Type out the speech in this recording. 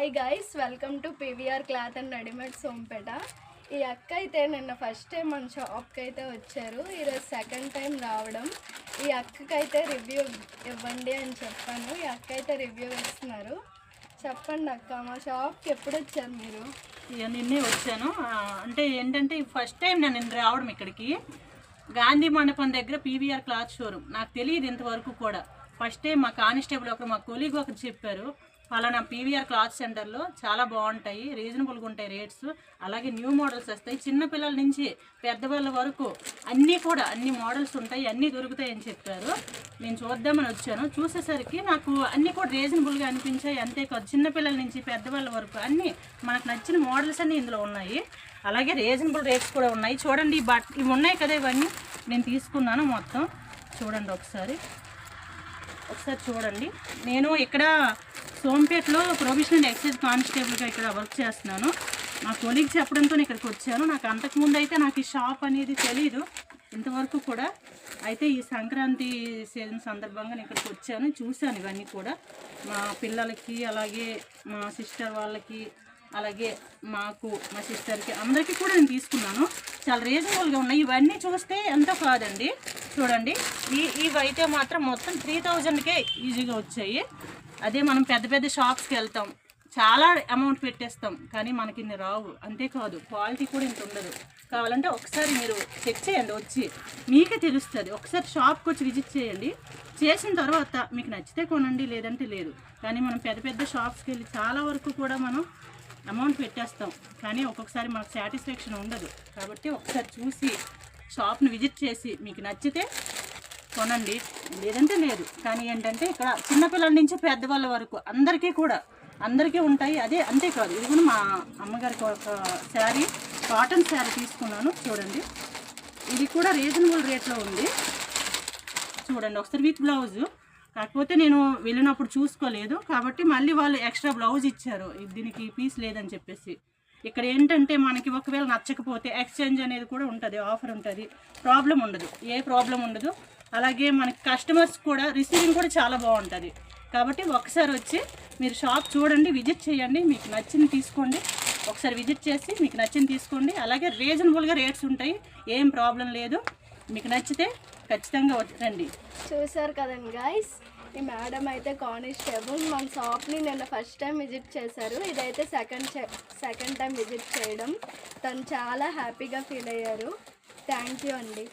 Hi guys, welcome to PVR cloth and readymade Sompeta. ఈ అక్క అయితే నిన్న ఫస్ట్ టైం మన షాప్కి అయితే వచ్చారు. ఈరోజు సెకండ్ టైం రావడం. ఈ అక్కకైతే రివ్యూ ఇవ్వండి అని చెప్పాను. ఈ అక్క అయితే రివ్యూ ఇస్తున్నారు. చెప్పండి అక్క, మా షాప్కి ఎప్పుడు వచ్చారు మీరు? నిన్నే వచ్చాను. అంటే ఏంటంటే ఫస్ట్ టైం నేను రావడం ఇక్కడికి. గాంధీ మండపం దగ్గర పీవీఆర్ క్లాత్ షోరూమ్. నాకు తెలియదు ఇంతవరకు కూడా. ఫస్ట్ టైం మా కానిస్టేబుల్ ఒకరు, మా కొలీగ్ ఒకరు చెప్పారు, అలానా పీవీఆర్ క్లాత్ సెంటర్లో చాలా బాగుంటాయి, రీజనబుల్గా ఉంటాయి రేట్స్, అలాగే న్యూ మోడల్స్ వస్తాయి, చిన్నపిల్లల నుంచి పెద్దవాళ్ళ వరకు అన్ని మోడల్స్ ఉంటాయి, అన్నీ దొరుకుతాయి అని చెప్పారు. నేను చూద్దామని వచ్చాను. చూసేసరికి నాకు అన్నీ కూడా రీజనబుల్గా అనిపించాయి. అంతేకాదు చిన్నపిల్లల నుంచి పెద్దవాళ్ళ వరకు అన్నీ మనకు నచ్చిన మోడల్స్ అన్నీ ఇందులో ఉన్నాయి. అలాగే రీజనబుల్ రేట్స్ కూడా ఉన్నాయి. చూడండి, ఇవి ఉన్నాయి కదా, ఇవన్నీ నేను తీసుకున్నాను మొత్తం. చూడండి ఒకసారి చూడండి. నేను ఇక్కడ సోంపేటలో ప్రొవిజనల్ ఎక్సైజ్ కానిస్టేబుల్గా ఇక్కడ వర్క్ చేస్తున్నాను. మా కొలీగ్ చెప్పడంతో ఇక్కడికి వచ్చాను. నాకు అంతకుముందు అయితే నాకు ఈ షాప్ అనేది తెలీదు ఇంతవరకు కూడా. అయితే ఈ సంక్రాంతి సీజన్ సందర్భంగా నేను ఇక్కడికి వచ్చాను, చూశాను ఇవన్నీ కూడా. మా పిల్లలకి, అలాగే మా సిస్టర్ వాళ్ళకి, అలాగే మాకు, మా సిస్టర్కి, అందరికీ కూడా నేను తీసుకున్నాను. చాలా రీజనబుల్గా ఉన్నాయి. ఇవన్నీ చూస్తే ఎంతో కాదండి. చూడండి, ఇవి అయితే మాత్రం మొత్తం 3000కే ఈజీగా వచ్చాయి. అదే మనం పెద్ద పెద్ద షాప్స్కి వెళ్తాం, చాలా అమౌంట్ పెట్టేస్తాం, కానీ మనకి ఇన్ని రావు. అంతేకాదు క్వాలిటీ కూడా ఇంత ఉండదు. కావాలంటే ఒకసారి మీరు చెక్ చేయండి, వచ్చి మీకే తెలుస్తుంది. ఒకసారి షాప్కి వచ్చి విజిట్ చేయండి. చేసిన తర్వాత మీకు నచ్చితే కొనండి, లేదంటే లేదు. కానీ మనం పెద్ద పెద్ద షాప్స్కి వెళ్ళి చాలా వరకు కూడా మనం అమౌంట్ పెట్టేస్తాం, కానీ ఒక్కొక్కసారి మనకు సాటిస్ఫాక్షన్ ఉండదు. కాబట్టి ఒకసారి చూసి షాప్ని విజిట్ చేసి మీకు నచ్చితే కొనండి, లేదంటే లేదు. కానీ ఏంటంటే ఇక్కడ చిన్నపిల్లల నుంచి పెద్దవాళ్ళ వరకు అందరికీ ఉంటాయి. అంతేకాదు, ఇది కూడా మా అమ్మగారికి ఒక శారీ, కాటన్ శారీ తీసుకున్నాను. చూడండి, ఇది కూడా రీజనబుల్ రేట్లో ఉంది. చూడండి ఒకసారి, విత్ బ్లౌజు. కాకపోతే నేను వెళ్ళినప్పుడు చూసుకోలేదు, కాబట్టి మళ్ళీ వాళ్ళు ఎక్స్ట్రా బ్లౌజ్ ఇచ్చారు, దీనికి పీస్ లేదని చెప్పేసి. ఇక్కడ ఏంటంటే మనకి ఒకవేళ నచ్చకపోతే ఎక్స్చేంజ్ అనేది కూడా ఉంటుంది, ఆఫర్ ఉంటుంది, ప్రాబ్లం ఉండదు, ఏ ప్రాబ్లం ఉండదు. అలాగే మనకి కస్టమర్స్ కూడా రిసీవింగ్ కూడా చాలా బాగుంటుంది. కాబట్టి ఒకసారి వచ్చి మీరు షాప్ చూడండి, విజిట్ చేయండి, మీకు నచ్చింది తీసుకోండి. ఒకసారి విజిట్ చేసి మీకు నచ్చింది తీసుకోండి. అలాగే రీజనబుల్గా రేట్స్ ఉంటాయి, ఏం ప్రాబ్లం లేదు. మీకు నచ్చితే ఖచ్చితంగా రండి. చూసారు కదండి గైస్, ఈ మేడం అయితే కానిస్టేబుల్ మన షాప్ని నిన్న ఫస్ట్ టైం విజిట్ చేశారు. ఇదైతే సెకండ్ టైం విజిట్ చేయడం. తను చాలా హ్యాపీగా ఫీల్ అయ్యారు. థ్యాంక్ యూ అండి.